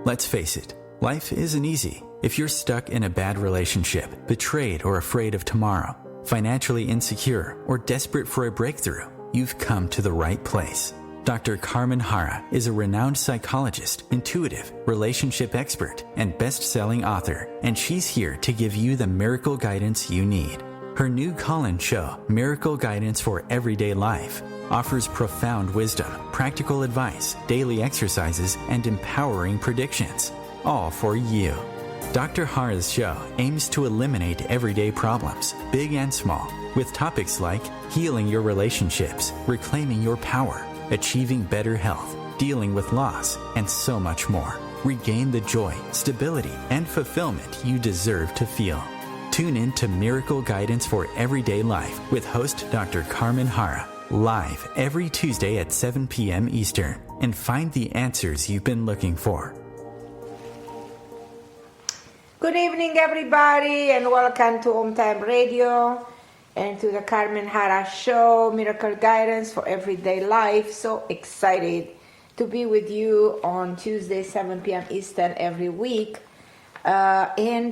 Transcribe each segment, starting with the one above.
Let's face it, life isn't easy. If you're stuck in a bad relationship, betrayed or afraid of tomorrow, financially insecure, or desperate for a breakthrough, you've come to the right place. Dr. Carmen Harra is a renowned psychologist, intuitive, relationship expert, and best-selling author, and she's here to give you the miracle guidance you need. Her new call-in show, Miracle Guidance for Everyday Life, offers profound wisdom, practical advice, daily exercises, and empowering predictions, all for you. Dr. Harra's show aims to eliminate everyday problems, big and small, with topics like healing your relationships, reclaiming your power, achieving better health, dealing with loss, and so much more. Regain the joy, stability, and fulfillment you deserve to feel. Tune in to Miracle Guidance for Everyday Life with host Dr. Carmen Harra, live every Tuesday at 7 p.m. Eastern, and find the answers you've been looking for. Good evening, everybody, and welcome to OMTimes Radio and to the Carmen Harra Show, Miracle Guidance for Everyday Life. So excited to be with you on Tuesday, 7 p.m. Eastern every week, and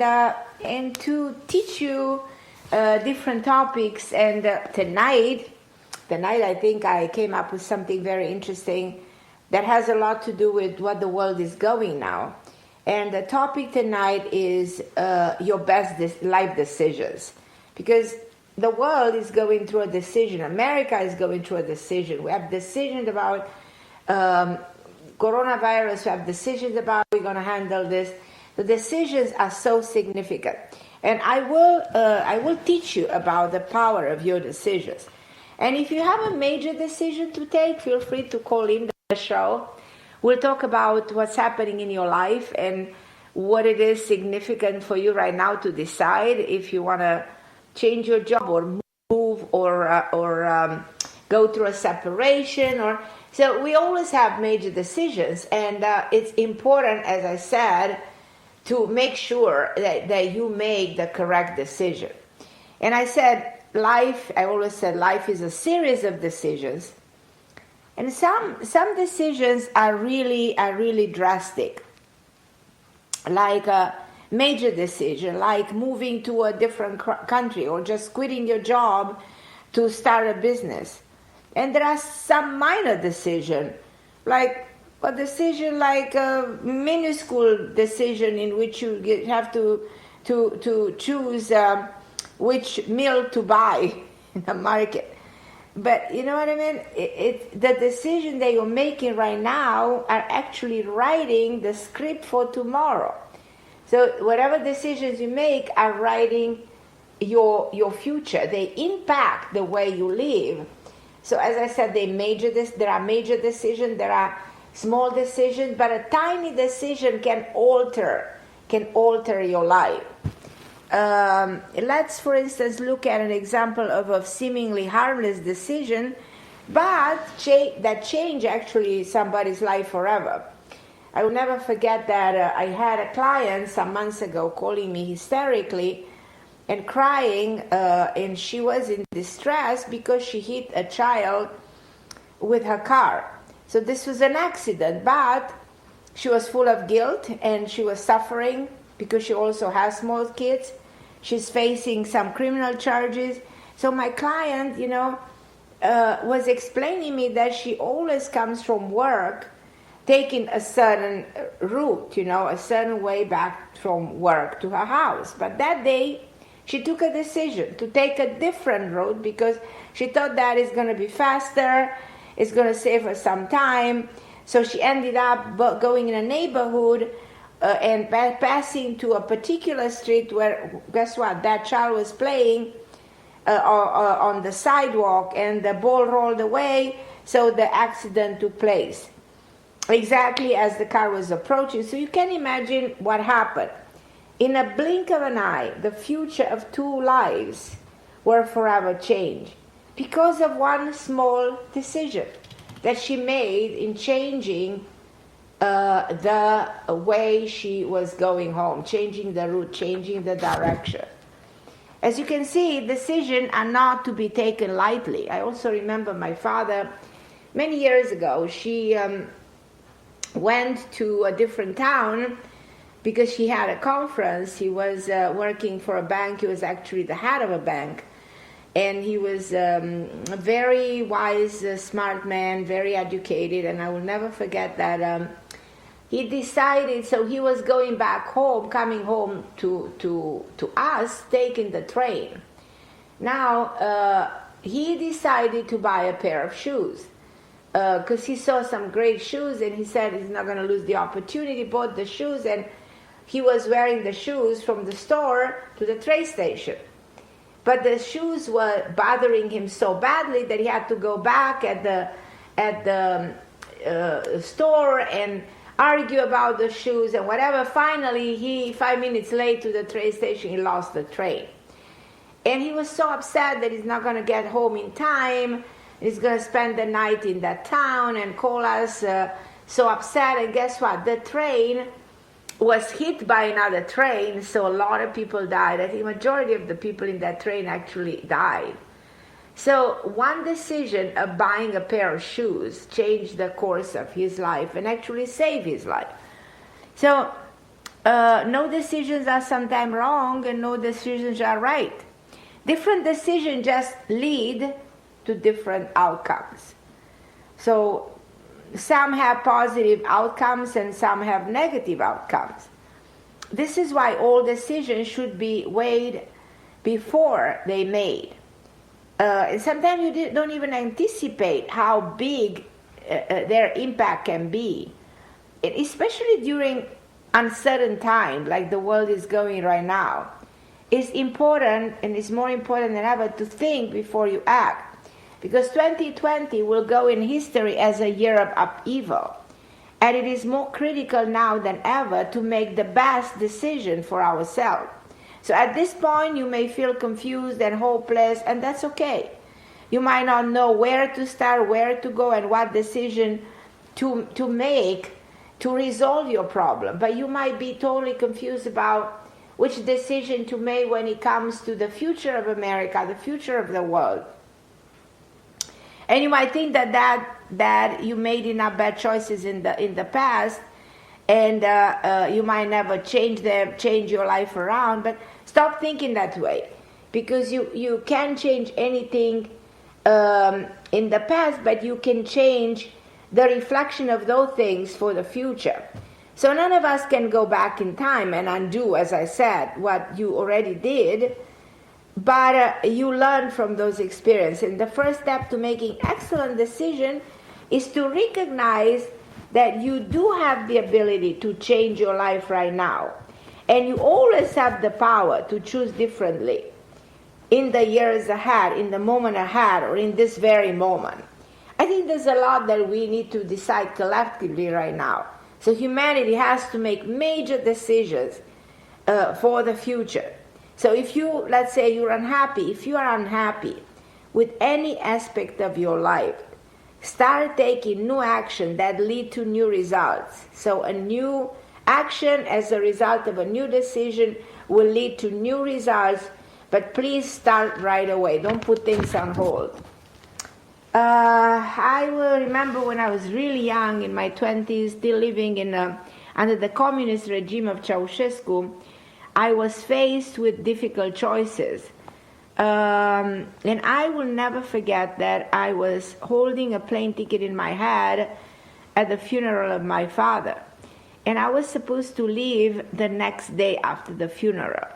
to teach you different topics. And tonight I think I came up with something very interesting that has a lot to do with what the world is going now. And the topic tonight is your best life decisions, because the world is going through a decision. America is going through a decision. We have decisions about coronavirus. We have decisions about how we're going to handle this. The decisions are so significant, and I will teach you about the power of your decisions. And if you have a major decision to take, feel free to call in the show. We'll talk about what's happening in your life and what it is significant for you right now to decide if you want to change your job or move or go through a separation. So we always have major decisions, and it's important, as I said, to make sure that you make the correct decision. And I always said life is a series of decisions. And some decisions are really drastic, like a major decision, like moving to a different country or just quitting your job to start a business. And there are some minor decisions, like a decision like a miniscule decision in which you have to choose which milk to buy in the market. But you know what I mean? The decision that you're making right now are actually writing the script for tomorrow. So whatever decisions you make are writing your future. They impact the way you live. So as I said, there are major decisions, there are small decisions, but a tiny decision can alter your life. Let's, for instance, look at an example of a seemingly harmless decision, but that changed actually somebody's life forever. I will never forget that I had a client some months ago calling me hysterically and crying, and she was in distress because she hit a child with her car. So this was an accident, but she was full of guilt and she was suffering because she also has small kids. She's facing some criminal charges. So my client, was explaining me that she always comes from work taking a certain route, a certain way back from work to her house. But that day, she took a decision to take a different route because she thought that is going to be faster, it's going to save her some time. So she ended up going in a neighborhood and passing to a particular street where, guess what, that child was playing on the sidewalk, and the ball rolled away, so the accident took place exactly as the car was approaching. So you can imagine what happened. In a blink of an eye, the future of two lives were forever changed because of one small decision that she made in changing the way she was going home, changing the route, changing the direction. As you can see, decisions are not to be taken lightly. I also remember my father, many years ago, went to a different town because she had a conference. He was working for a bank. He was actually the head of a bank. And he was a very wise, smart man, very educated. And I will never forget that he decided, so he was going back home, coming home to us, taking the train. Now, he decided to buy a pair of shoes because he saw some great shoes, and he said he's not going to lose the opportunity. Bought the shoes, and he was wearing the shoes from the store to the train station. But the shoes were bothering him so badly that he had to go back at the store and argue about the shoes and whatever. Finally, 5 minutes late to the train station, he lost the train. And he was so upset that he's not going to get home in time. He's going to spend the night in that town and call us so upset. And guess what? The train was hit by another train, so a lot of people died. I think the majority of the people in that train actually died. So one decision of buying a pair of shoes changed the course of his life and actually saved his life. So no decisions are sometimes wrong and no decisions are right. Different decisions just lead to different outcomes. So some have positive outcomes and some have negative outcomes. This is why all decisions should be weighed before they made. And sometimes you don't even anticipate how big their impact can be, especially during uncertain time like the world is going right now. It's important, and it's more important than ever, to think before you act, because 2020 will go in history as a year of upheaval, and it is more critical now than ever to make the best decision for ourselves. So at this point, you may feel confused and hopeless, and that's okay. You might not know where to start, where to go, and what decision to make to resolve your problem. But you might be totally confused about which decision to make when it comes to the future of America, the future of the world. And you might think that you made enough bad choices in the past, and you might never change your life around. But stop thinking that way, because you can't change anything in the past, but you can change the reflection of those things for the future. So none of us can go back in time and undo, as I said, what you already did, but you learn from those experiences. And the first step to making excellent decision is to recognize that you do have the ability to change your life right now. And you always have the power to choose differently in the years ahead, in the moment ahead, or in this very moment. I think there's a lot that we need to decide collectively right now. So humanity has to make major decisions for the future. So if you, let's say you're unhappy, if you are unhappy with any aspect of your life, start taking new action that lead to new results. So a new action as a result of a new decision will lead to new results, but please start right away. Don't put things on hold. I will remember when I was really young, in my 20s, still living under the communist regime of Ceausescu, I was faced with difficult choices. And I will never forget that I was holding a plane ticket in my hand at the funeral of my father. And I was supposed to leave the next day after the funeral.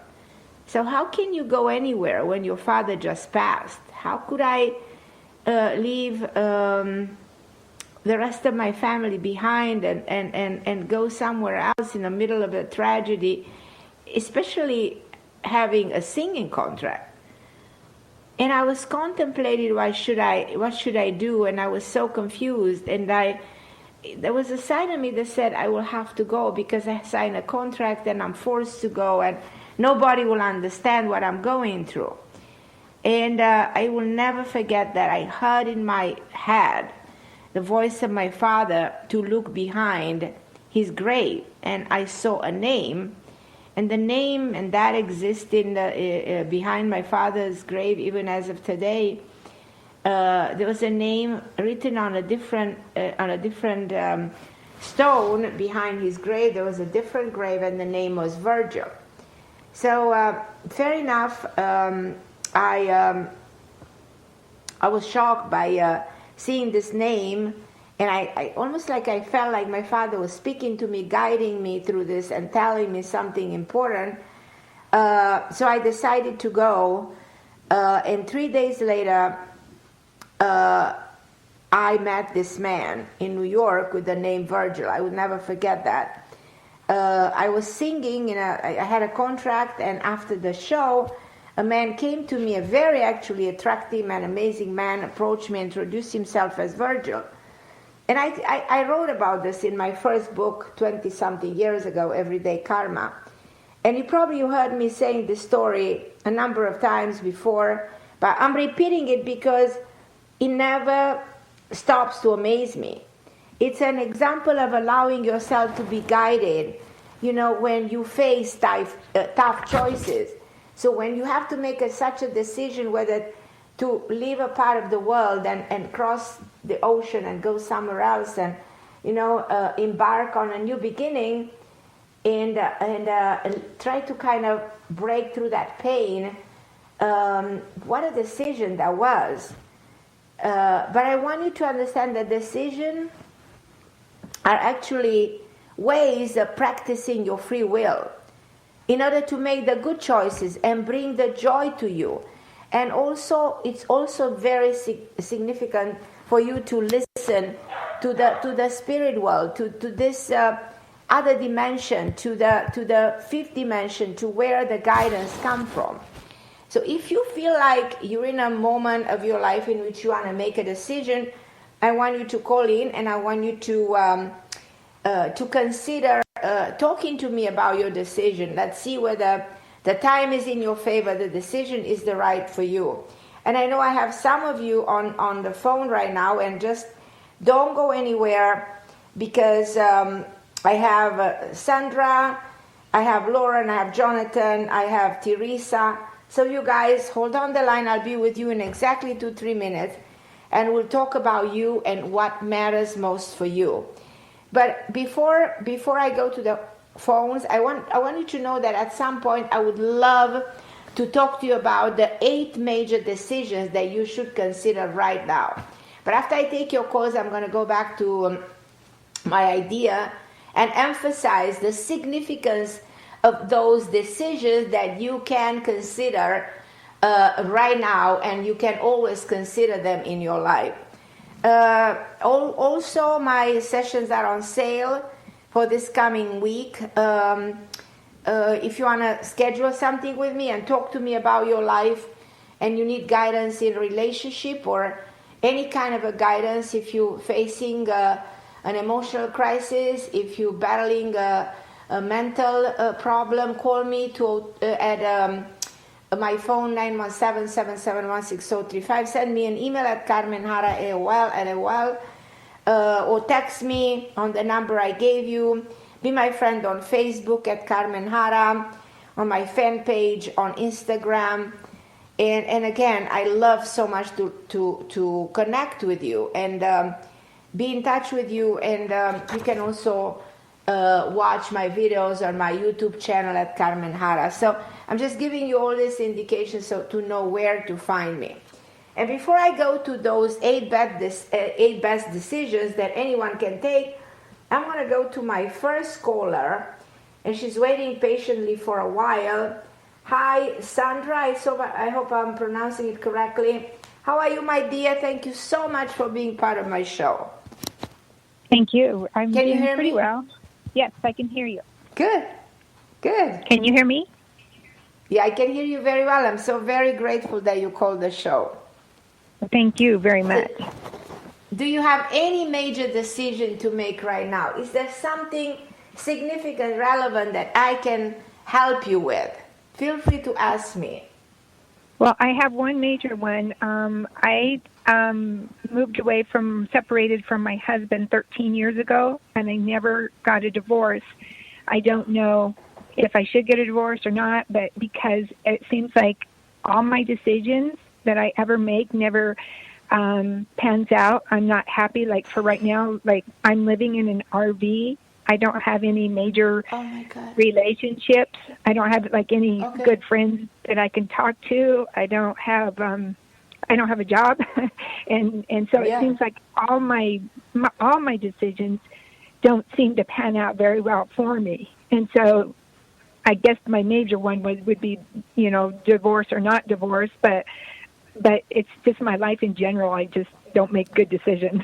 So how can you go anywhere when your father just passed? How could I leave the rest of my family behind and go somewhere else in the middle of a tragedy, especially having a singing contract? And I was contemplating what should I do, and I was so confused. And there was a side of me that said I will have to go because I signed a contract and I'm forced to go, and nobody will understand what I'm going through. And I will never forget that I heard in my head the voice of my father to look behind his grave, and I saw a name, and the name, and that exists behind my father's grave even as of today. There was a name written on a different stone behind his grave, there was a different grave, and the name was Virgil. So fair enough, I was shocked by seeing this name, and I almost like I felt like my father was speaking to me, guiding me through this and telling me something important. So I decided to go, and 3 days later, I met this man in New York with the name Virgil. I would never forget that. I was singing, I had a contract, and after the show, a man came to me, a very actually attractive and amazing man, approached me, introduced himself as Virgil. And I wrote about this in my first book 20-something years ago, Everyday Karma. And you probably heard me saying this story a number of times before, but I'm repeating it because it never stops to amaze me. It's an example of allowing yourself to be guided, when you face tough choices. So when you have to make such a decision whether to leave a part of the world and cross the ocean and go somewhere else and, embark on a new beginning and try to kind of break through that pain, what a decision that was. But I want you to understand that decisions are actually ways of practicing your free will in order to make the good choices and bring the joy to you. And also, it's also very significant for you to listen to the spirit world, to this other dimension, to the fifth dimension, to where the guidance comes from. So if you feel like you're in a moment of your life in which you want to make a decision, I want you to call in, and I want you to consider talking to me about your decision. Let's see whether the time is in your favor, the decision is the right for you. And I know I have some of you on the phone right now, and just don't go anywhere, because I have Sandra, I have Lauren, I have Jonathan, I have Teresa. So you guys, hold on the line. I'll be with you in exactly 2-3 minutes, and we'll talk about you and what matters most for you. But before I go to the phones, I want you to know that at some point I would love to talk to you about the 8 major decisions that you should consider right now. But after I take your calls, I'm going to go back to my idea and emphasize the significance of those decisions that you can consider right now, and you can always consider them in your life. Also, my sessions are on sale for this coming week. If you want to schedule something with me and talk to me about your life, and you need guidance in relationship or any kind of a guidance, if you're facing an emotional crisis, if you're battling a mental problem, call me at my phone 917-771-6035. Send me an email at Carmen Harra AOL, or text me on the number I gave you. Be my friend on Facebook at Carmen Harra, on my fan page on Instagram. And again, I love so much to connect with you and be in touch with you. And you can also watch my videos on my YouTube channel at Carmen Harra. So I'm just giving you all this indication so to know where to find me. And before I go to those 8 best decisions that anyone can take, I'm going to go to my first caller, and she's waiting patiently for a while. Hi, Sandra. I hope I'm pronouncing it correctly. How are you, my dear? Thank you so much for being part of my show. Thank you. I'm Can you doing hear pretty me? well. Yes, I can hear you. Good. Can you hear me? Yeah, I can hear you very well. I'm so very grateful that you called the show. Thank you very much. Do you have any major decision to make right now? Is there something significant, relevant that I can help you with? Feel free to ask me. Well, I have one major one. I separated from my husband 13 years ago, and I never got a divorce. I don't know if I should get a divorce or not, but because it seems like all my decisions that I ever make never pans out. I'm not happy. Like for right now, like I'm living in an RV. I don't have any major relationships. I don't have like any good friends that I can talk to. I don't have a job, and so it seems like all my decisions don't seem to pan out very well for me. And so I guess my major one would be, divorce or not divorce, but it's just my life in general. I just don't make good decisions.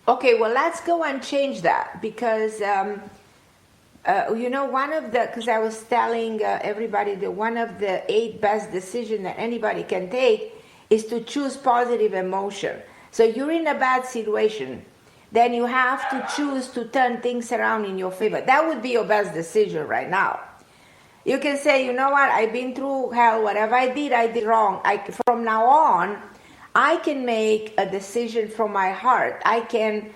Okay, well, let's go and change that because, because I was telling everybody that one of the 8 best decisions that anybody can take is to choose positive emotion. So you're in a bad situation, then you have to choose to turn things around in your favor. That would be your best decision right now. You can say, you know what, I've been through hell, whatever I did wrong. From now on, I can make a decision from my heart. I can,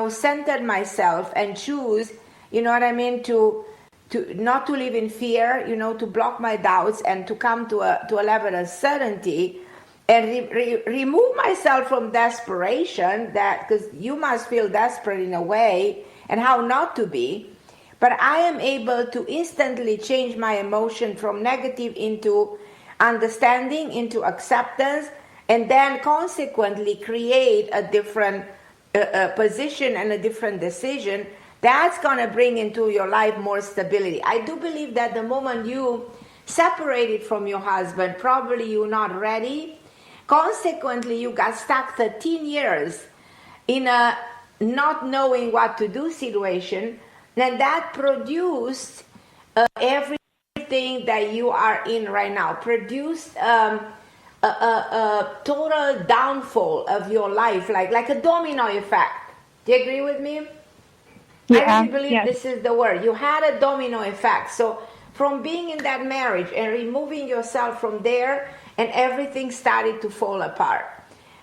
center myself and choose, to not to live in fear, to block my doubts and to come to a level of certainty and remove myself from desperation, because you must feel desperate in a way, and how not to be. But I am able to instantly change my emotion from negative into understanding, into acceptance, and then consequently create a different position and a different decision. That's going to bring into your life more stability. I do believe that the moment you separated from your husband, probably you're not ready. Consequently, you got stuck 13 years in a not knowing what to do situation. Then that produced everything that you are in right now. Produced a total downfall of your life, like a domino effect. Do you agree with me? Yeah, I really believe this is the word. You had a domino effect. So from being in that marriage and removing yourself from there, and everything started to fall apart.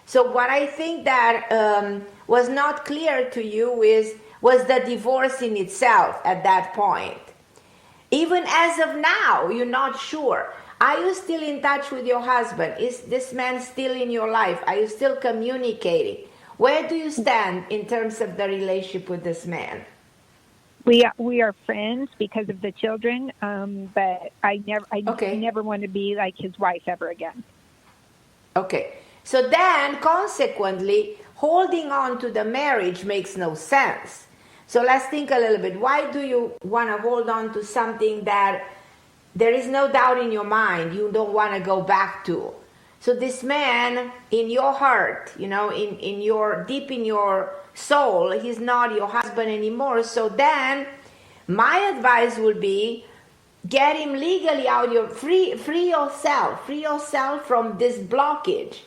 So what I think that was not clear to you was the divorce in itself at that point. Even as of now, you're not sure. Are you still in touch with your husband? Is this man still in your life? Are you still communicating? Where do you stand in terms of the relationship with this man? We are friends because of the children, but I never want to be like his wife ever again. Okay. So then, consequently, holding on to the marriage makes no sense. So let's think a little bit. Why do you want to hold on to something that there is no doubt in your mind you don't want to go back to? So this man in your heart, in your deep in your soul, he's not your husband anymore. So then my advice would be get him legally out. Free yourself from this blockage,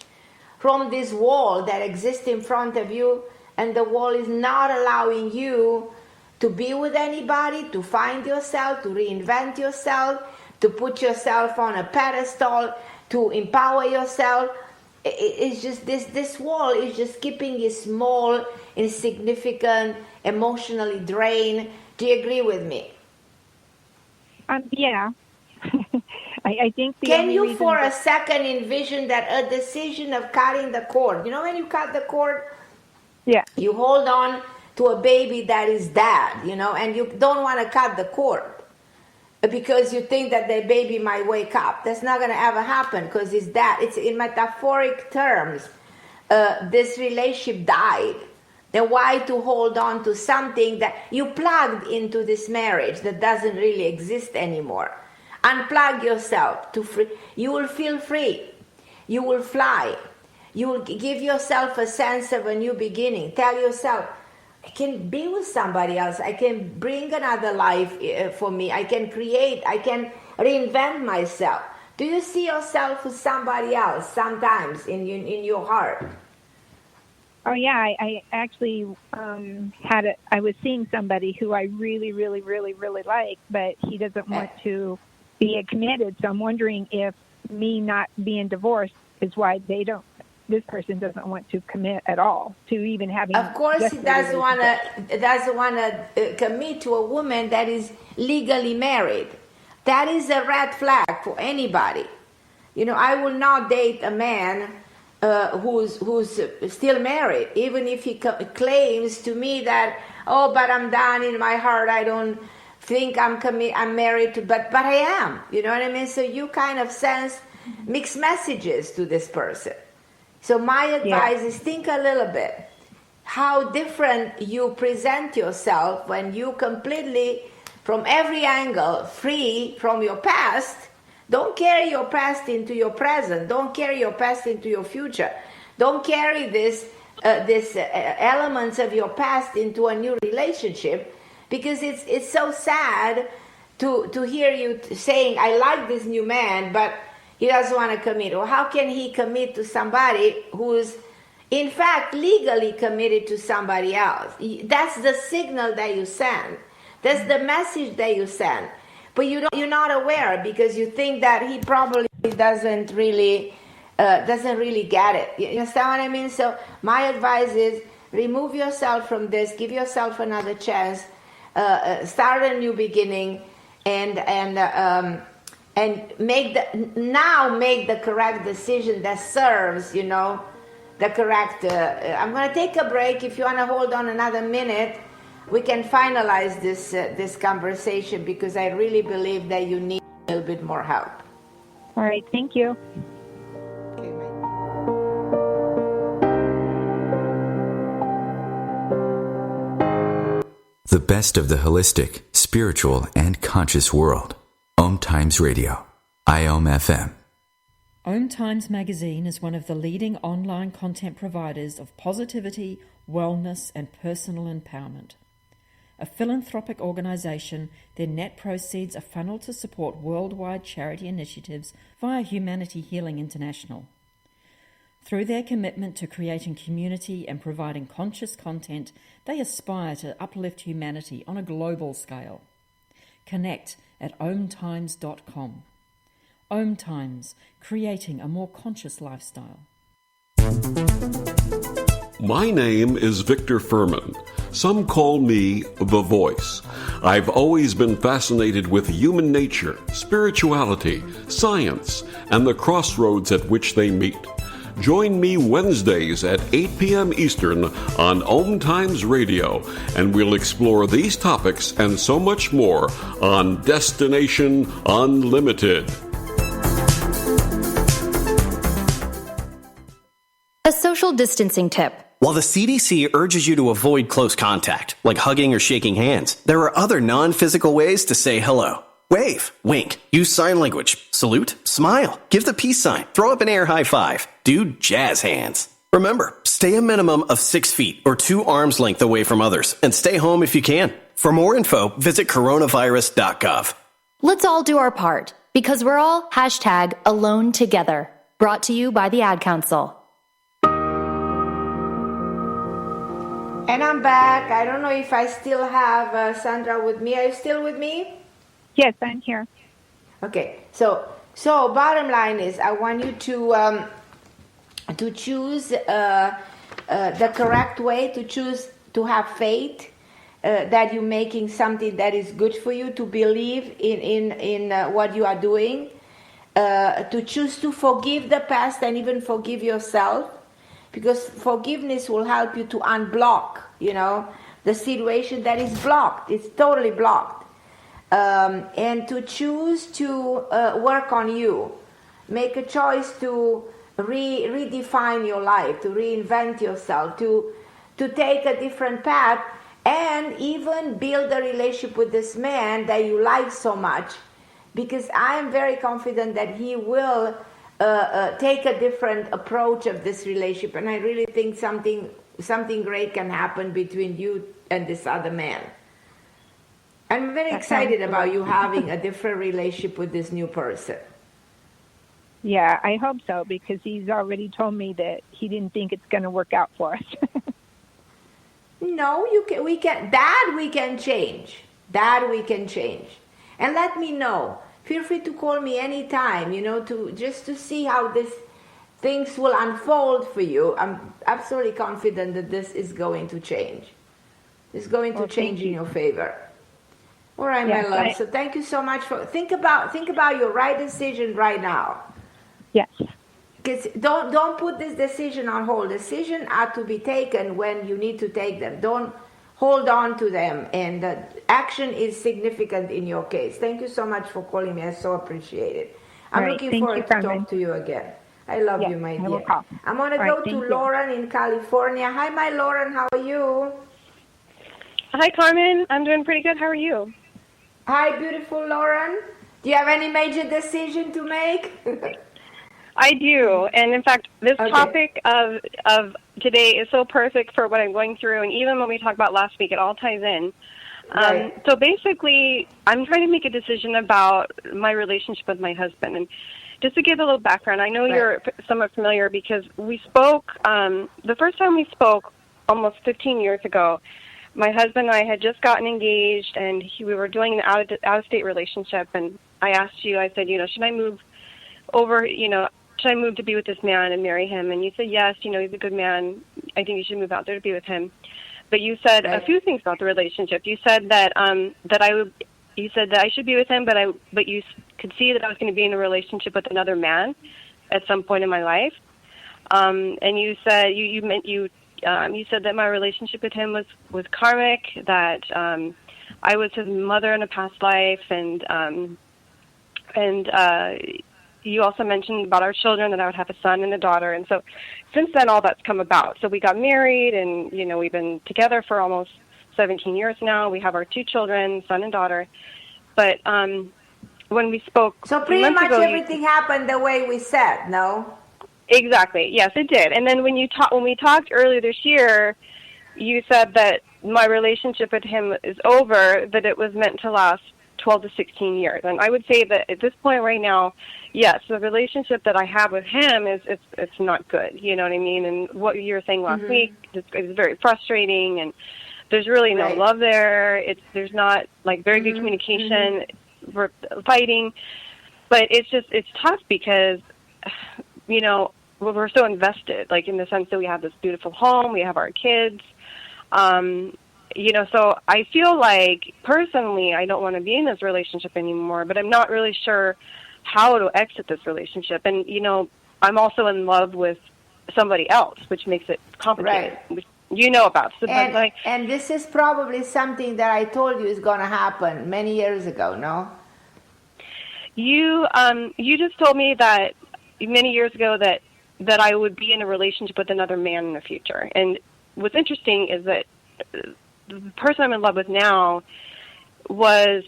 from this wall that exists in front of you, and the wall is not allowing you to be with anybody, to find yourself, to reinvent yourself, to put yourself on a pedestal, to empower yourself. It's just this wall is just keeping you small, insignificant, emotionally drained. Do you agree with me? Yeah. I think Can you for a second envision that a decision of cutting the cord, when you cut the cord, you hold on to a baby that is dead, and you don't want to cut the cord because you think that the baby might wake up. That's not going to ever happen because it's dead. It's in metaphoric terms. This relationship died. Then why to hold on to something that you plugged into this marriage that doesn't really exist anymore? Unplug yourself to free. You will feel free. You will fly. You will give yourself a sense of a new beginning. Tell yourself, I can be with somebody else. I can bring another life for me. I can create. I can reinvent myself. Do you see yourself with somebody else sometimes in your heart? Oh yeah, I actually I was seeing somebody who I really, really, really, really like, but he doesn't want to be committed. So I'm wondering if me not being divorced is why this person doesn't want to commit at all to even having. Of course, he doesn't want to commit to a woman that is legally married. That is a red flag for anybody. I will not date a man who's still married, even if he claims to me that, oh, but I'm done in my heart, I don't think I'm married to, but I am, you know what I mean? So you kind of sense mixed messages to this person. So my advice is think a little bit how different you present yourself when you completely, from every angle, free from your past. Don't carry your past into your present. Don't carry your past into your future. Don't carry this elements of your past into a new relationship, because it's so sad to hear you saying, I like this new man, but he doesn't want to commit. Or how can he commit to somebody who's in fact legally committed to somebody else? That's the signal that you send. That's the message that you send. But you're not aware, because you think that he probably doesn't really get it. You understand what I mean? So my advice is remove yourself from this, give yourself another chance, start a new beginning, and make the correct decision that serves, the correct. I'm going to take a break. If you want to hold on another minute, we can finalize this conversation, because I really believe that you need a little bit more help. All right, thank you. The best of the holistic, spiritual, and conscious world. OMTimes Radio. IOM FM. OMTimes magazine is one of the leading online content providers of positivity, wellness, and personal empowerment. A philanthropic organization, their net proceeds are funneled to support worldwide charity initiatives via Humanity Healing International. Through their commitment to creating community and providing conscious content, they aspire to uplift humanity on a global scale. Connect at omtimes.com. OMTimes, creating a more conscious lifestyle. My name is Victor Furman. Some call me The Voice. I've always been fascinated with human nature, spirituality, science, and the crossroads at which they meet. Join me Wednesdays at 8 p.m. Eastern on OMTimes Radio, and we'll explore these topics and so much more on Destination Unlimited. A social distancing tip. While the CDC urges you to avoid close contact, like hugging or shaking hands, there are other non-physical ways to say hello. Wave, wink, use sign language, salute, smile, give the peace sign, throw up an air high five, do jazz hands. Remember, stay a minimum of 6 feet or 2 arms length away from others, and stay home if you can. For more info, visit coronavirus.gov. Let's all do our part, because we're all #alone together. Brought to you by the Ad Council. And I'm back. I don't know if I still have Sandra with me. Are you still with me? Yes, I'm here. Okay. So bottom line is, I want you to choose the correct way, to choose to have faith that you're making something that is good for you, to believe in what you are doing, to choose to forgive the past and even forgive yourself, because forgiveness will help you to unblock, the situation that is blocked. It's totally blocked. And to choose to work on you. Make a choice to redefine your life, to reinvent yourself, to take a different path, and even build a relationship with this man that you like so much, because I am very confident that he will take a different approach of this relationship, and I really think something great can happen between you and this other man. I'm very excited about you having a different relationship with this new person. Yeah, I hope so, because he's already told me that he didn't think it's going to work out for us. No, we can change. That we can change. And let me know. Feel free to call me anytime, to see how things will unfold for you. I'm absolutely confident that this is going to change. It's going to change in your favor. All right, yes, my love. So thank you so much think about your right decision right now. Yes. don't put this decision on hold. Decisions are to be taken when you need to take them. Don't hold on to them. And action is significant in your case. Thank you so much for calling me. I so appreciate it. I'm looking forward to talk to you again. I love you, my dear. I'm going to go to Lauren in California. Hi, my Lauren. How are you? Hi, Carmen. I'm doing pretty good. How are you? Hi, beautiful Lauren. Do you have any major decision to make? I do. And in fact, this topic of today is so perfect for what I'm going through. And even when we talked about last week, it all ties in. Right. So basically, I'm trying to make a decision about my relationship with my husband. And just to give a little background, I know you're somewhat familiar because we spoke, the first time we spoke almost 15 years ago, my husband and I had just gotten engaged, and we were doing an out-of-state relationship. And I asked you, I said, should I move over, should I move to be with this man and marry him? And you said, yes, he's a good man. I think you should move out there to be with him. But you said a few things about the relationship. You said that you said that I should be with him, but you could see that I was going to be in a relationship with another man at some point in my life. And you said you said that my relationship with him was karmic, that I was his mother in a past life, and you also mentioned about our children, that I would have a son and a daughter. And so since then, all that's come about. So we got married, and, we've been together for almost 17 years now. We have our 2 children, son and daughter. But when we spoke... So pretty much everything happened the way we said, no? Exactly. Yes, it did. And then when we talked earlier this year, you said that my relationship with him is over, that it was meant to last 12 to 16 years. And I would say that at this point right now, yes, the relationship that I have with him it's not good. You know what I mean? And what you were saying last week is very frustrating, and there's really no love there. There's not very good communication. We're fighting, but it's tough because we're so invested, in the sense that we have this beautiful home, we have our kids. So I feel like, personally, I don't want to be in this relationship anymore, but I'm not really sure how to exit this relationship. And, I'm also in love with somebody else, which makes it complicated, which you know about. So, and this is probably something that I told you is going to happen many years ago, no? You just told me that many years ago that I would be in a relationship with another man in the future. And what's interesting is that the person I'm in love with now was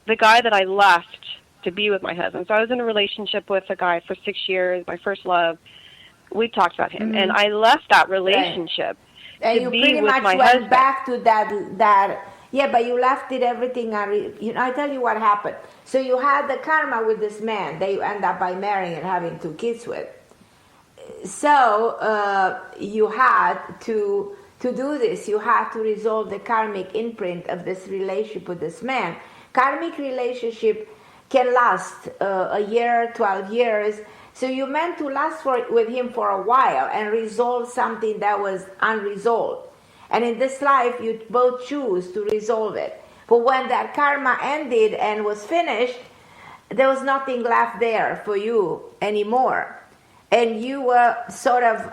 the guy that I left to be with my husband. So I was in a relationship with a guy for 6 years, my first love. We talked about him. And I left that relationship and to you be pretty with much my went husband. back to that. Yeah, but you left it, everything. I tell you what happened. So you had the karma with this man that you end up by marrying and having 2 kids with. So you had to do this. You had to resolve the karmic imprint of this relationship with this man. Karmic relationship can last a year, 12 years. So you meant to last with him for a while and resolve something that was unresolved. And in this life, you both choose to resolve it. But when that karma ended and was finished, there was nothing left there for you anymore. And you were sort of,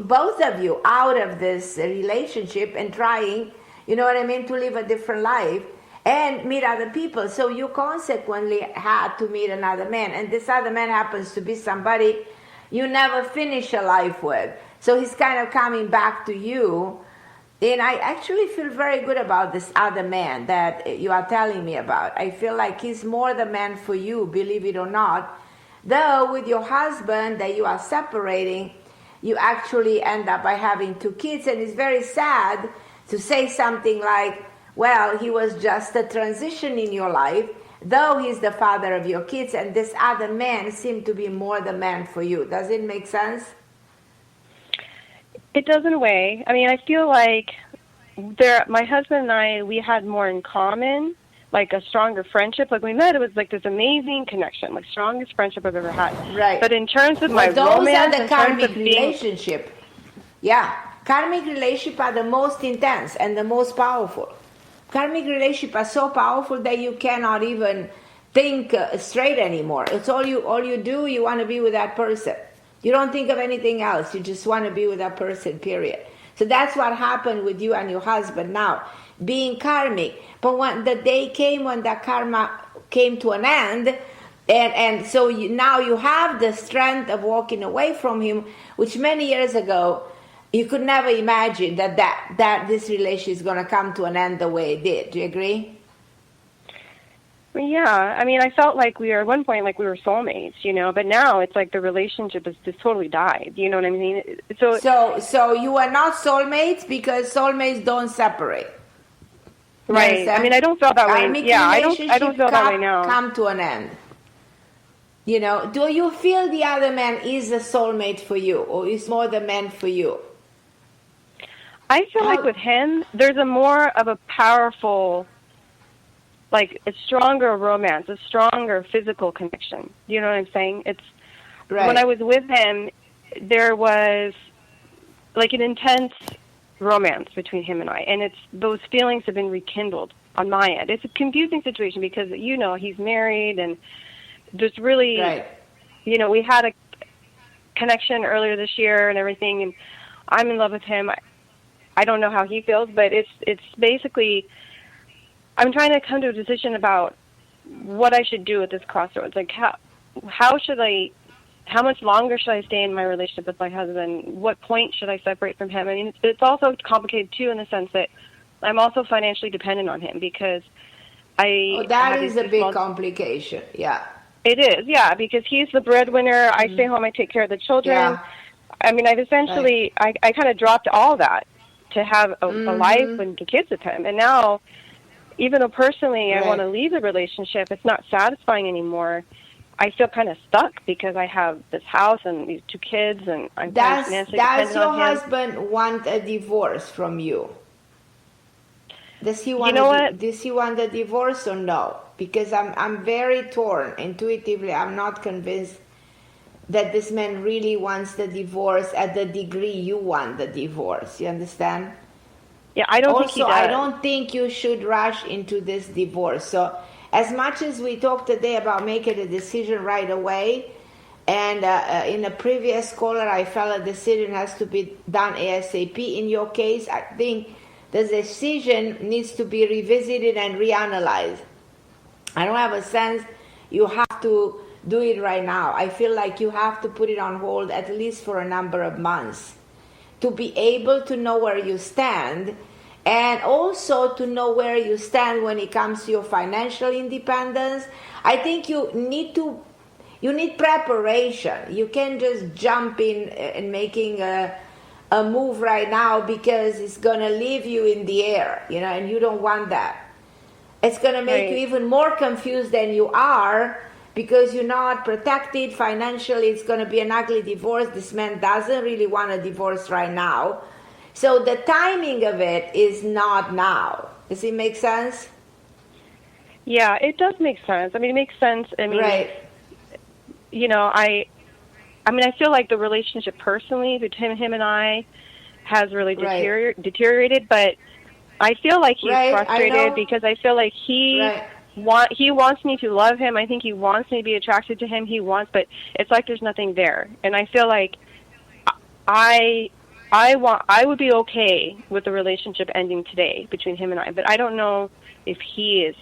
both of you, out of this relationship and trying, to live a different life and meet other people. So you consequently had to meet another man. And this other man happens to be somebody you never finish a life with. So he's kind of coming back to you. And I actually feel very good about this other man that you are telling me about. I feel like he's more the man for you, believe it or not. Though with your husband that you are separating, you actually end up by having 2 kids. And it's very sad to say something like, well, he was just a transition in your life, though he's the father of your kids, and this other man seemed to be more the man for you. Does it make sense? It does in a way. I mean, I feel like my husband and I, we had more in common, like a stronger friendship. Like when we met, it was like this amazing connection, like strongest friendship I've ever had. Right. But in terms of my those romance, are the karmic relationship. Yeah. Karmic relationships are the most intense and the most powerful. Karmic relationships are so powerful that you cannot even think straight anymore. It's all you do. You want to be with that person. You don't think of anything else. You just want to be with that person, period. So that's what happened with you and your husband now, being karmic. But when the day came when that karma came to an end, and so now you have the strength of walking away from him, which many years ago you could never imagine that this relationship is going to come to an end the way it did. Do you agree? Yeah, I mean, I felt like we were at one point like we were soulmates, but now it's like the relationship has just totally died. You know what I mean? So you are not soulmates because soulmates don't separate. Right. I mean, I don't feel that way. Yeah, I don't feel that way now. Come to an end. Do you feel the other man is a soulmate for you, or is more the man for you? I feel like with him, there's a more of a powerful, like a stronger romance, a stronger physical connection. You know what I'm saying? It's right. When I was with him, there was like an intense romance between him and I, and those feelings have been rekindled on my end. It's a confusing situation because he's married, and there's really, right. We had a connection earlier this year and everything, and I'm in love with him. I don't know how he feels, but it's basically, I'm trying to come to a decision about what I should do at this crossroads. Like how much longer should I stay in my relationship with my husband? What point should I separate from him? I mean, it's also complicated too, in the sense that I'm also financially dependent on him because that is a big complication. Yeah, it is. Yeah, because he's the breadwinner. I stay home. I take care of the children. Yeah. I mean, I've essentially I kind of dropped all that to have a life and kids with him, and now, even though personally I want to leave the relationship, it's not satisfying anymore. I feel kind of stuck because I have this house and these 2 kids, and I'm financially dependent on him. Does your husband want a divorce from you? Does he want a divorce or no? Because I'm very torn intuitively. I'm not convinced that this man really wants the divorce at the degree you want the divorce. You understand? Yeah, I don't think he does. I don't think you should rush into this divorce. So as much as we talked today about making a decision right away, and in a previous caller I felt a decision has to be done ASAP. In your case, I think the decision needs to be revisited and reanalyzed. I don't have a sense you have to do it right now. I feel like you have to put it on hold at least for a number of months to be able to know where you stand, and also to know where you stand when it comes to your financial independence. I think you need preparation. You can't just jump in and making a move right now because it's going to leave you in the air, and you don't want that. It's going to make you even more confused than you are because you're not protected financially. It's going to be an ugly divorce. This man doesn't really want a divorce right now. So the timing of it is not now. Does it make sense? Yeah, it does make sense. I mean, it makes sense. I mean, right. I feel like the relationship personally between him and I has really deteriorated, but I feel like he's frustrated because I feel like he wants me to love him. I think he wants me to be attracted to him. But it's like there's nothing there. And I feel like I would be okay with the relationship ending today between him and I, but I don't know if he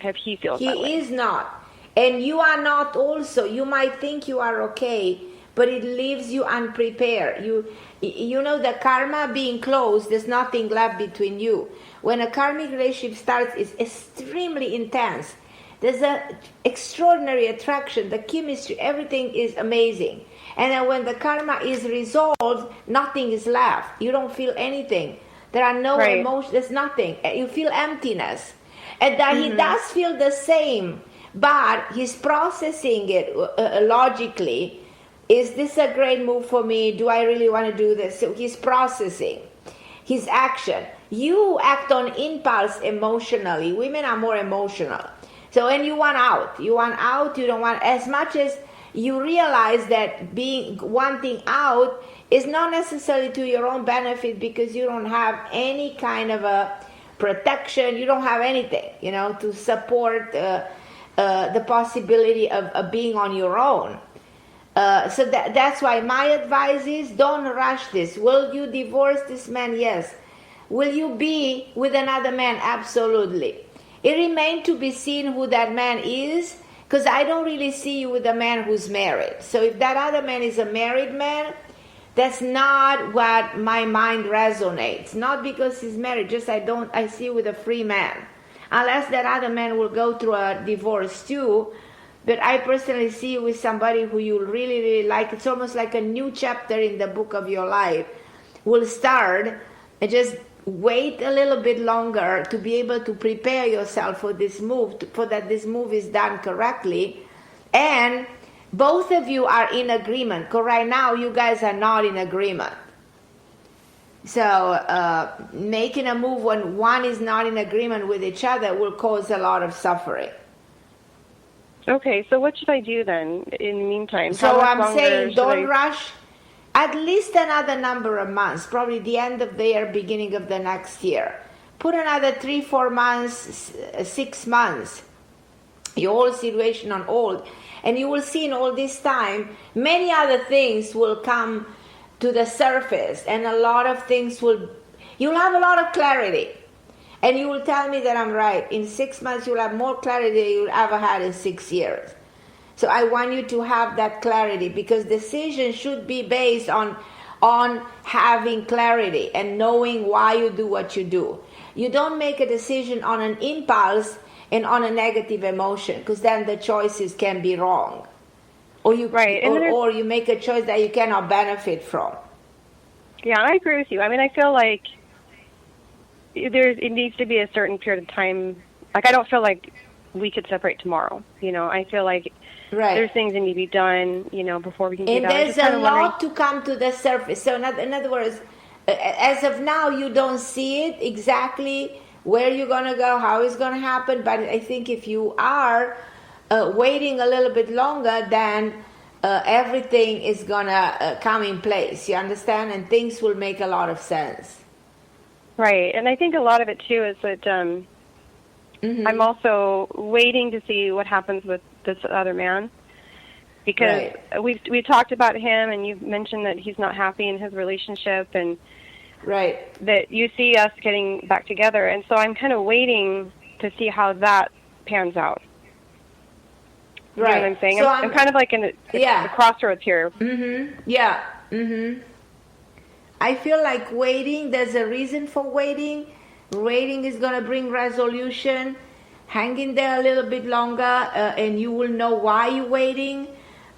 feels that way. He is not. And you are not also. You might think you are okay, but it leaves you unprepared. You know, the karma being closed, there's nothing left between you. When a karmic relationship starts, it's extremely intense. There's an extraordinary attraction, the chemistry, everything is amazing. And then when the karma is resolved, nothing is left. You don't feel anything. There are no emotions, there's nothing. You feel emptiness. And that he does feel the same, but he's processing it logically. Is this a great move for me? Do I really want to do this? So he's processing his action. You act on impulse emotionally. Women are more emotional. So when you want out, you don't want, as much as you realize that wanting out is not necessarily to your own benefit because you don't have any kind of a protection. You don't have anything, to support the possibility of being on your own. So that's why my advice is, don't rush this. Will you divorce this man? Yes. Will you be with another man? Absolutely. It remains to be seen who that man is, because I don't really see you with a man who's married. So if that other man is a married man, that's not what my mind resonates. Not because he's married, just I see you with a free man. Unless that other man will go through a divorce too. But I personally see you with somebody who you really, really like. It's almost like a new chapter in the book of your life will start, and just wait a little bit longer to be able to prepare yourself for this move, for that this move is done correctly. And both of you are in agreement, because right now you guys are not in agreement. So making a move when one is not in agreement with each other will cause a lot of suffering. Okay, so what should I do then in the meantime? So I'm saying don't rush. At least another number of months, probably the end of the year, beginning of the next year. Put another 3-4 months, 6 months, your whole situation on hold. And you will see in all this time, many other things will come to the surface, and a lot of things you'll have a lot of clarity. And you will tell me that I'm right. In 6 months, you'll have more clarity than you'll ever had in 6 years. So I want you to have that clarity, because decisions should be based on having clarity and knowing why you do what you do. You don't make a decision on an impulse and on a negative emotion, because then the choices can be wrong. Or you or you make a choice that you cannot benefit from. Yeah, I agree with you. I mean, I feel like it needs to be a certain period of time. Like, I don't feel like we could separate tomorrow. You know, I feel like there's things that need to be done, before we can do that. And there's a lot to come to the surface. So in other words, as of now, you don't see it exactly where you're going to go, how it's going to happen. But I think if you are waiting a little bit longer, then everything is going to come in place. You understand? And things will make a lot of sense. Right. And I think a lot of it, too, is that I'm also waiting to see what happens with this other man. Because we talked about him, and you've mentioned that he's not happy in his relationship, and that you see us getting back together. And so I'm kind of waiting to see how that pans out. You know what I'm saying? So I'm kind of like in the crossroads here. Yeah. I feel like waiting, there's a reason for waiting. Waiting is going to bring resolution. Hang in there a little bit longer, and you will know why you're waiting.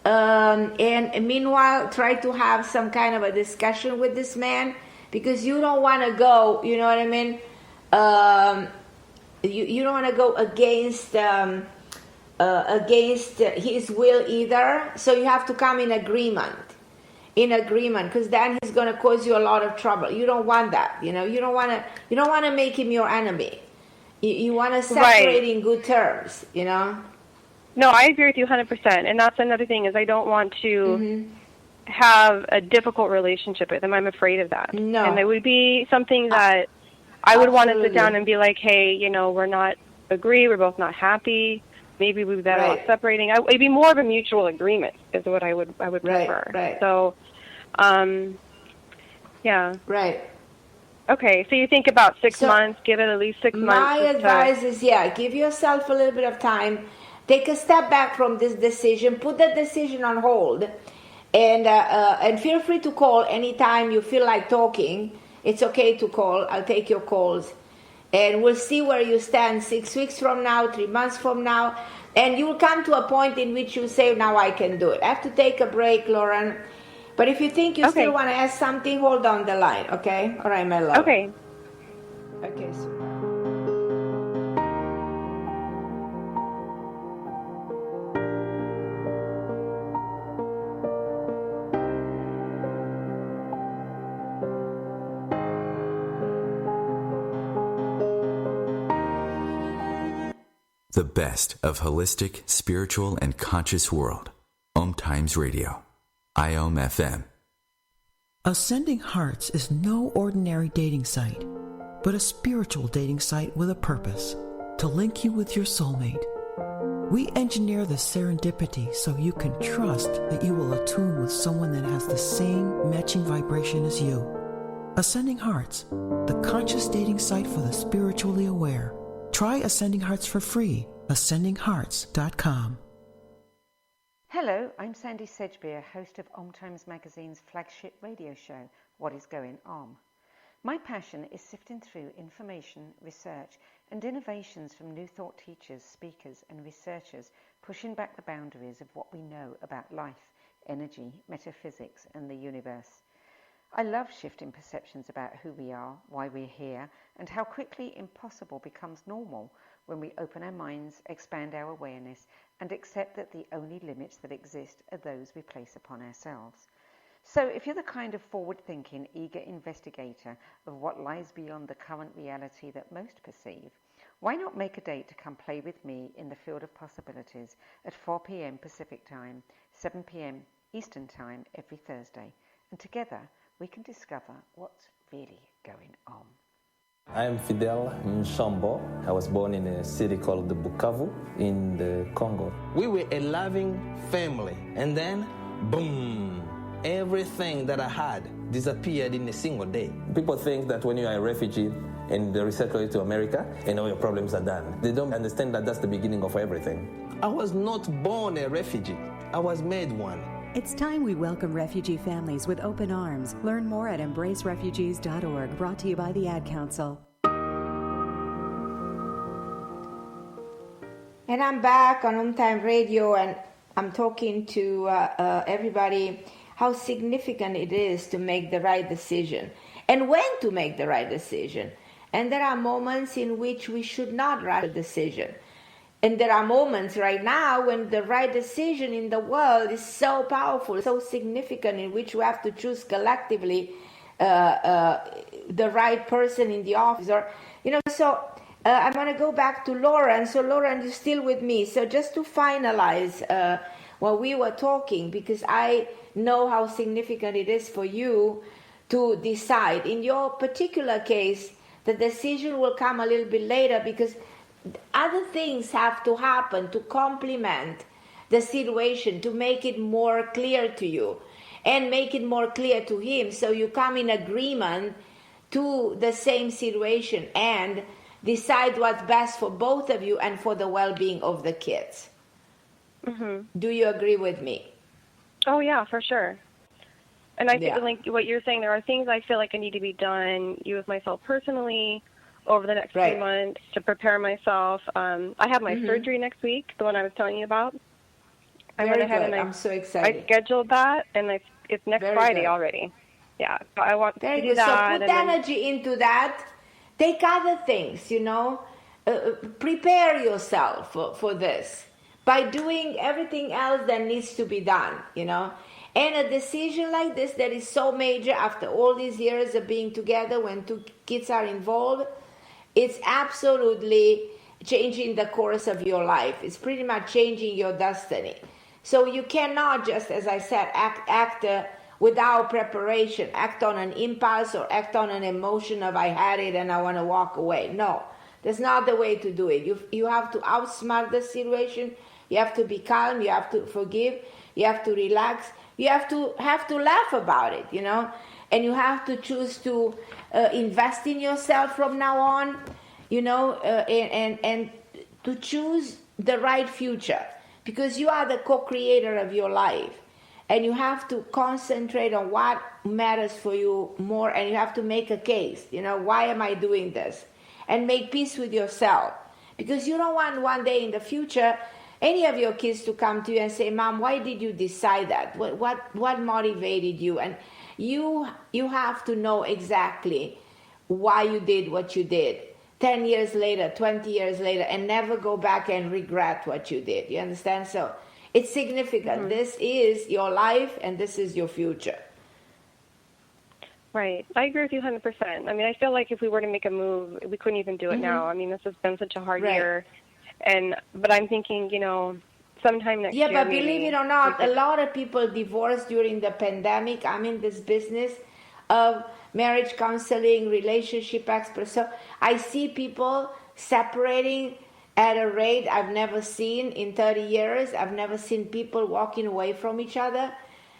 And meanwhile, try to have some kind of a discussion with this man, because you don't want to go, you know what I mean? You don't want to go against his will either. So you have to come in agreement, because then he's going to cause you a lot of trouble. You don't want that, You don't want to make him your enemy. You want to separate in good terms, No, I agree with you 100%. And that's another thing, is I don't want to have a difficult relationship with him. I'm afraid of that. No. And it would be something that I would want to sit down and be like, hey, we're not we're both not happy. Maybe we'd be better off separating. It'd be more of a mutual agreement is what I would prefer. Right. So, yeah. Right. Okay, so you think about 6 months, give it at least 6 months. My advice is, give yourself a little bit of time. Take a step back from this decision. Put the decision on hold. And feel free to call anytime you feel like talking. It's okay to call. I'll take your calls. And we'll see where you stand 6 weeks from now, 3 months from now. And you will come to a point in which you say, now I can do it. I have to take a break, Lauren. But if you think you still want to ask something, hold on the line, okay? All right, my love. Okay. Okay, so. The best of holistic, spiritual, and conscious world. OMTimes Radio. IOM FM. Ascending Hearts is no ordinary dating site, but a spiritual dating site with a purpose to link you with your soulmate. We engineer the serendipity so you can trust that you will attune with someone that has the same matching vibration as you. Ascending Hearts, the conscious dating site for the spiritually aware. Try Ascending Hearts for free. AscendingHearts.com. Hello, I'm Sandy Sedgbeer, host of OMTimes magazine's flagship radio show, What is Going On? My passion is sifting through information, research, and innovations from new thought teachers, speakers, and researchers pushing back the boundaries of what we know about life, energy, metaphysics, and the universe. I love shifting perceptions about who we are, why we're here, and how quickly impossible becomes normal when we open our minds, expand our awareness, and accept that the only limits that exist are those we place upon ourselves. So if you're the kind of forward-thinking, eager investigator of what lies beyond the current reality that most perceive, why not make a date to come play with me in the field of possibilities at 4 p.m. Pacific Time, 7 p.m. Eastern Time every Thursday, and together we can discover what's really going on. I am Fidel Nshambo. I was born in a city called the Bukavu in the Congo. We were a loving family, and then, boom, everything that I had disappeared in a single day. People think that when you are a refugee and they resettle you to America, and all your problems are done. They don't understand that that's the beginning of everything. I was not born a refugee. I was made one. It's time we welcome refugee families with open arms. Learn more at embracerefugees.org, brought to you by the Ad Council. And I'm back on OMTime Radio, and I'm talking to everybody how significant it is to make the right decision and when to make the right decision. And there are moments in which we should not rush a decision. And there are moments right now when the right decision in the world is so powerful, so significant, in which we have to choose collectively the right person in the office. Or, so I'm going to go back to Lauren. So Lauren, you're still with me. So just to finalize what we were talking, because I know how significant it is for you to decide. In your particular case, the decision will come a little bit later because other things have to happen to complement the situation, to make it more clear to you and make it more clear to him, so you come in agreement to the same situation and decide what's best for both of you and for the well-being of the kids. Mm-hmm. Do you agree with me? Oh, yeah, for sure. And I think, like what you're saying, there are things I feel like I need to be done, with myself personally, over the next 3 months to prepare myself. I have my surgery next week, the one I was telling you about. I went ahead and I'm so excited. I scheduled that, and it's next Friday already. Yeah, so I want to do that. So put energy into that. Take other things, prepare yourself for this by doing everything else that needs to be done, And a decision like this that is so major after all these years of being together when two kids are involved, it's absolutely changing the course of your life. It's pretty much changing your destiny. So you cannot just, as I said, act without preparation, act on an impulse or act on an emotion of I had it and I want to walk away. No, that's not the way to do it. You have to outsmart the situation. You have to be calm. You have to forgive. You have to relax. You have to laugh about it, and you have to choose to invest in yourself from now on, and to choose the right future, because you are the co-creator of your life, and you have to concentrate on what matters for you more, and you have to make a case, why am I doing this, and make peace with yourself, because you don't want one day in the future any of your kids to come to you and say, Mom, why did you decide that? What motivated you? And you have to know exactly why you did what you did 10 years later, 20 years later, and never go back and regret what you did. You understand? So it's significant. Mm-hmm. This is your life and this is your future. Right. I agree with you 100%. I mean, I feel like if we were to make a move, we couldn't even do it now. I mean, this has been such a hard year. But I'm thinking, sometime next year. Yeah, but believe it or not, a lot of people divorced during the pandemic. I'm in this business of marriage counseling, relationship experts. So I see people separating at a rate I've never seen in 30 years. I've never seen people walking away from each other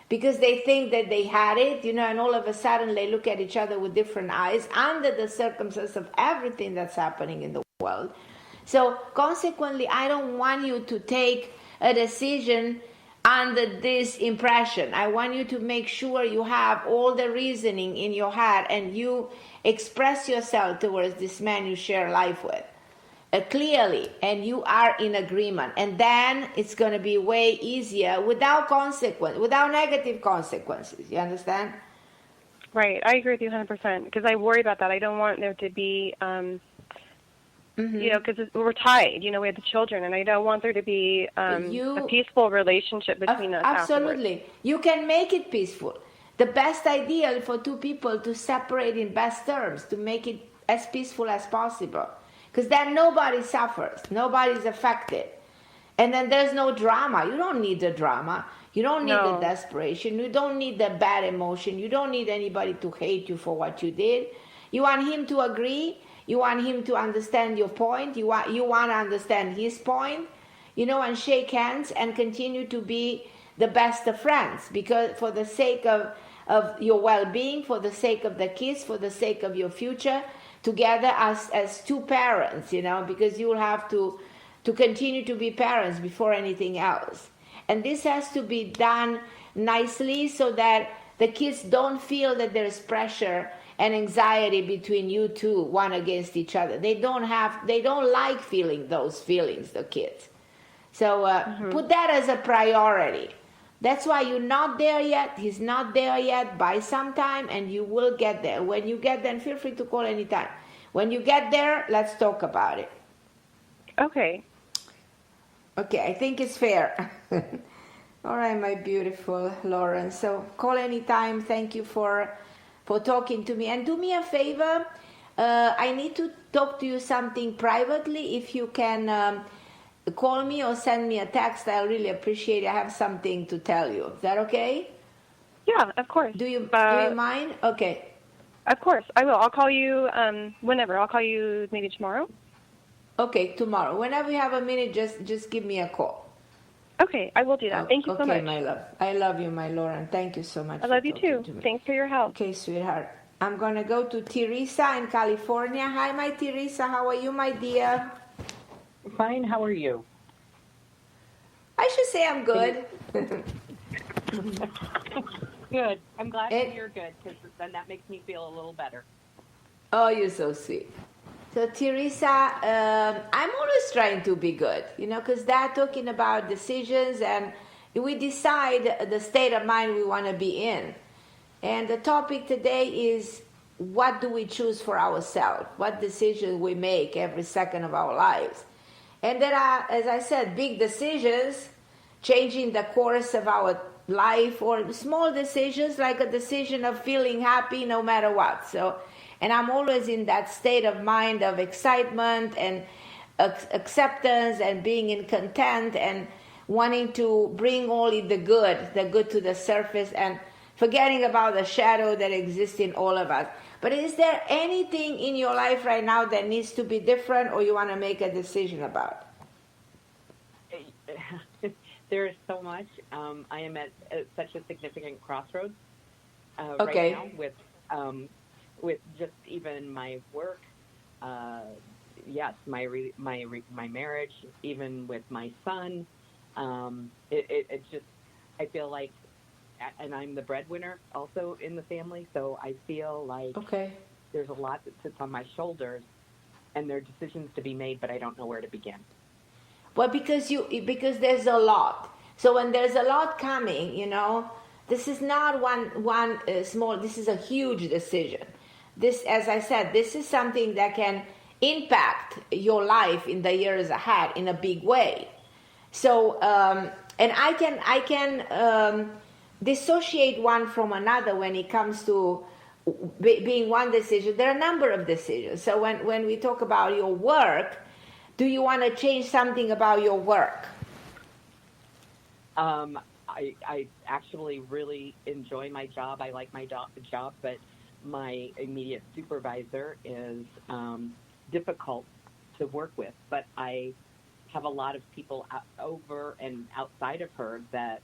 because they think that they had it, and all of a sudden they look at each other with different eyes under the circumstances of everything that's happening in the world. So consequently, I don't want you to take a decision under this impression. I want you to make sure you have all the reasoning in your head and you express yourself towards this man you share life with clearly, and you are in agreement. And then it's going to be way easier without negative consequences. You understand? Right. I agree with you 100% because I worry about that. I don't want there to be, because we're tied. We have the children, and I don't want there to be a peaceful relationship between us. Absolutely. Afterwards. You can make it peaceful. The best ideal for two people to separate in best terms, to make it as peaceful as possible. Because then nobody suffers, nobody's affected. And then there's no drama. You don't need the drama. You don't need the desperation. You don't need the bad emotion. You don't need anybody to hate you for what you did. You want him to agree. You want him to understand your point. You want to understand his point, and shake hands and continue to be the best of friends. Because for the sake of your well-being, for the sake of the kids, for the sake of your future, together as two parents, because you will have to continue to be parents before anything else. And this has to be done nicely so that the kids don't feel that there's pressure and anxiety between you two, one against each other. They don't like feeling those feelings, the kids. So put that as a priority. That's why you're not there yet. He's not there yet. Buy some time and you will get there. When you get there, feel free to call anytime. When you get there, let's talk about it. Okay. Okay, I think it's fair. All right, my beautiful Lauren. So call anytime. Thank you for talking to me. And do me a favor. I need to talk to you something privately. If you can call me or send me a text, I'll really appreciate it. I have something to tell you. Is that okay? Yeah, of course. Do you mind? Okay. Of course, I will. I'll call you whenever. I'll call you maybe tomorrow. Okay, tomorrow. Whenever you have a minute, just give me a call. Okay, I will do that. Thank you so much. Okay, my love. I love you, my Lauren. Thank you so much. I love you too. Thanks for your help. Okay, sweetheart. I'm going to go to Teresa in California. Hi, my Teresa. How are you, my dear? Fine. How are you? I should say I'm good. Good. I'm glad to hear good, because then that makes me feel a little better. Oh, you're so sweet. So, Teresa, I'm always trying to be good, because they're talking about decisions, and we decide the state of mind we want to be in. And the topic today is, what do we choose for ourselves? What decisions we make every second of our lives? And there are, as I said, big decisions, changing the course of our life, or small decisions like a decision of feeling happy no matter what. So, and I'm always in that state of mind of excitement and acceptance and being in content and wanting to bring only the good to the surface and forgetting about the shadow that exists in all of us. But is there anything in your life right now that needs to be different, or you want to make a decision about? There is so much. I am at such a significant crossroads right now with just even my work. Yes, my marriage, even with my son. It's just, I feel like, and I'm the breadwinner also in the family, so I feel like there's a lot that sits on my shoulders, and there are decisions to be made, but I don't know where to begin. Well, because there's a lot. So when there's a lot coming, this is not one small. This is a huge decision. This, as I said, this is something that can impact your life in the years ahead in a big way. So, and I can dissociate one from another when it comes to being one decision. There are a number of decisions. So when we talk about your work, do you want to change something about your work? I actually really enjoy my job. I like my job, but my immediate supervisor is difficult to work with, but I have a lot of people over and outside of her that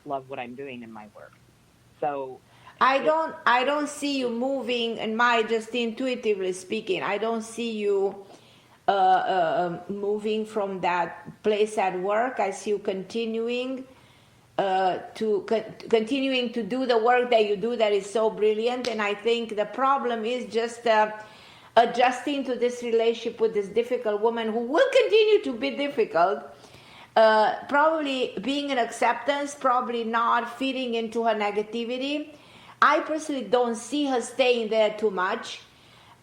love what I'm doing in my work. So I don't see you moving, and just intuitively speaking, I don't see you moving from that place at work. I see you continuing continuing to do the work that you do that is so brilliant. And I think the problem is just adjusting to this relationship with this difficult woman who will continue to be difficult. Probably being in acceptance, probably not feeding into her negativity. I personally don't see her staying there too much.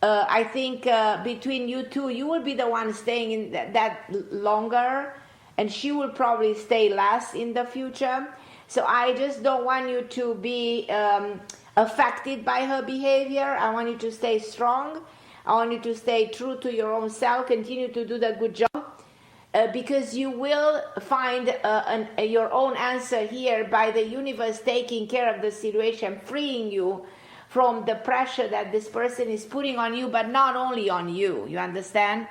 I think between you two, you will be the one staying in that longer, and she will probably stay less in the future. So I just don't want you to be affected by her behavior. I want you to stay strong. I want you to stay true to your own self, continue to do the good job. Because you will find your own answer here by the universe taking care of the situation, freeing you from the pressure that this person is putting on you, but not only on you. You understand?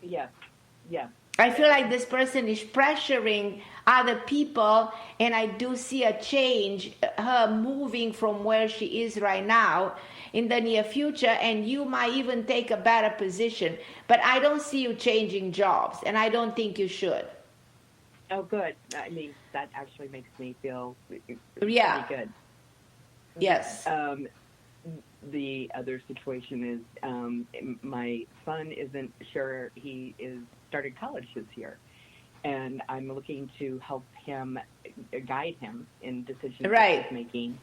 Yes. Yes. I feel like this person is pressuring other people, and I do see a change, her moving from where she is right now in the near future, and you might even take a better position. But I don't see you changing jobs, and I don't think you should. Oh, good. I mean, that actually makes me feel pretty good. Yes. The other situation is my son isn't sure he is started college this year, and I'm looking to help him, guide him in decisions that he's making.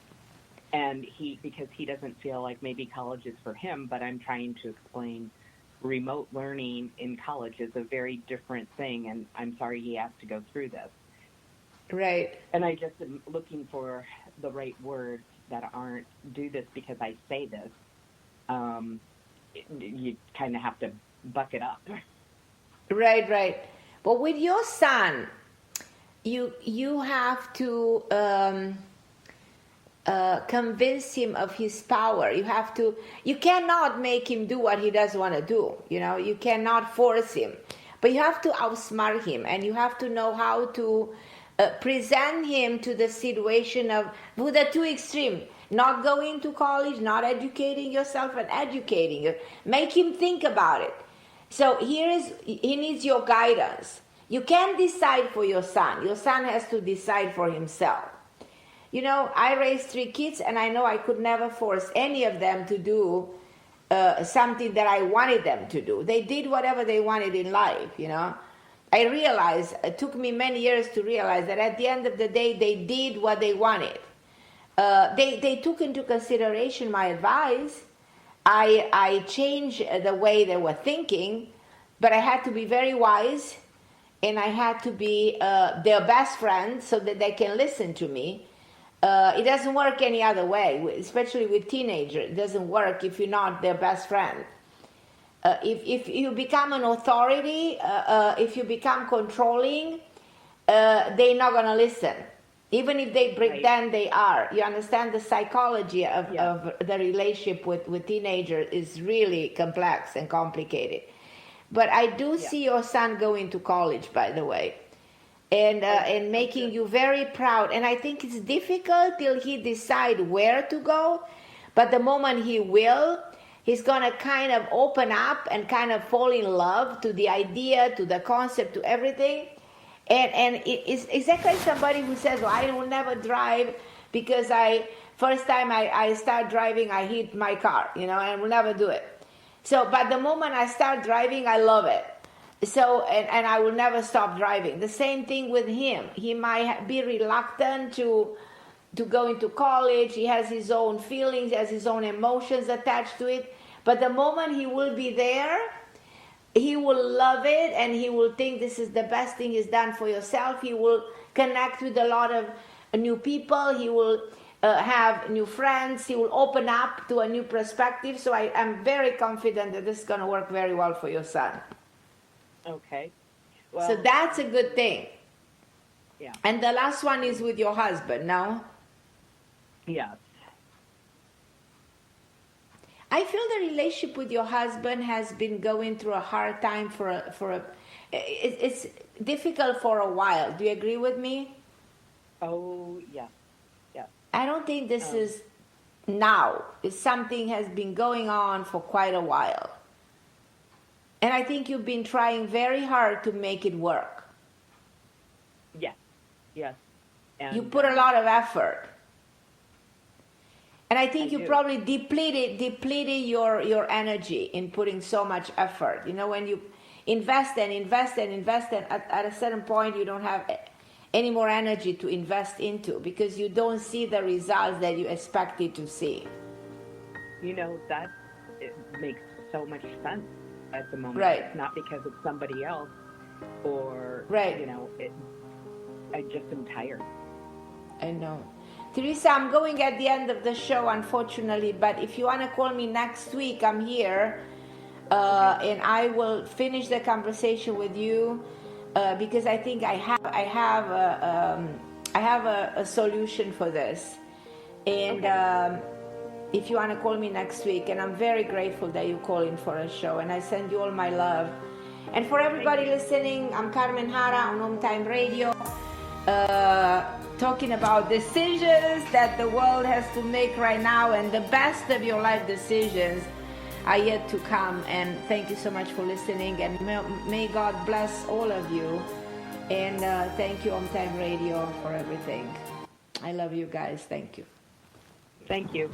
And because he doesn't feel like maybe college is for him, but I'm trying to explain remote learning in college is a very different thing, and I'm sorry he has to go through this. Right. And I just am looking for the right words that aren't do this because I say this. You kind of have to buck it up. Right. But with your son, you have to convince him of his power. You cannot make him do what he doesn't want to do. You cannot force him, but you have to outsmart him, and you have to know how to present him to the situation of with the two extreme, not going to college, not educating yourself, and educating you. Make him think about it. So he needs your guidance. You can't decide for your son. Your son has to decide for himself. I raised 3 kids, and I know I could never force any of them to do something that I wanted them to do. They did whatever they wanted in life, I realized, it took me many years to realize that at the end of the day, they did what they wanted. They took into consideration my advice. I changed the way they were thinking, but I had to be very wise, and I had to be their best friend so that they can listen to me. It doesn't work any other way, especially with teenagers. It doesn't work if you're not their best friend. If you become an authority, if you become controlling, they're not going to listen. Even if they pretend they are. You understand the psychology of the relationship with teenagers is really complex and complicated. But I do see your son going to college, by the way, and making you very proud. And I think it's difficult till he decides where to go. But the moment he will, he's going to kind of open up and kind of fall in love to the idea, to the concept, to everything. And it's exactly like somebody who says, well, I will never drive because first time I start driving, I hit my car, and I will never do it. So, but the moment I start driving, I love it. So, and I will never stop driving. The same thing with him. He might be reluctant to go into college. He has his own feelings, he has his own emotions attached to it. But the moment he will be there, he will love it, and he will think this is the best thing he's done for yourself. He will connect with a lot of new people. He will have new friends. He will open up to a new perspective. So I'm very confident that this is going to work very well for your son. Okay. Well, so that's a good thing. Yeah. And the last one is with your husband, no? Yes. I feel the relationship with your husband has been going through a hard time it's difficult for a while. Do you agree with me? Oh, yeah. Yeah. I don't think this is now. It's something has been going on for quite a while. And I think you've been trying very hard to make it work. Yes. Yes. And, you put a lot of effort. And I think you probably depleted your energy in putting so much effort. You know, when you invest and at a certain point you don't have any more energy to invest into because you don't see the results that you expected to see. You know, that it makes so much sense at the moment. Right. It's not because it's somebody else or, you know, I just am tired. I know. Teresa, I'm going at the end of the show, unfortunately, but if you want to call me next week, I'm here, and I will finish the conversation with you because I think I have a solution for this. And if you want to call me next week, and I'm very grateful that you call in for a show, and I send you all my love. And for everybody listening, I'm Carmen Harra on OMTime Radio. Talking about decisions that the world has to make right now, and the best of your life decisions are yet to come. And thank you so much for listening, and may God bless all of you. And thank you, OMTime Radio, for everything. I love you guys. Thank you. Thank you.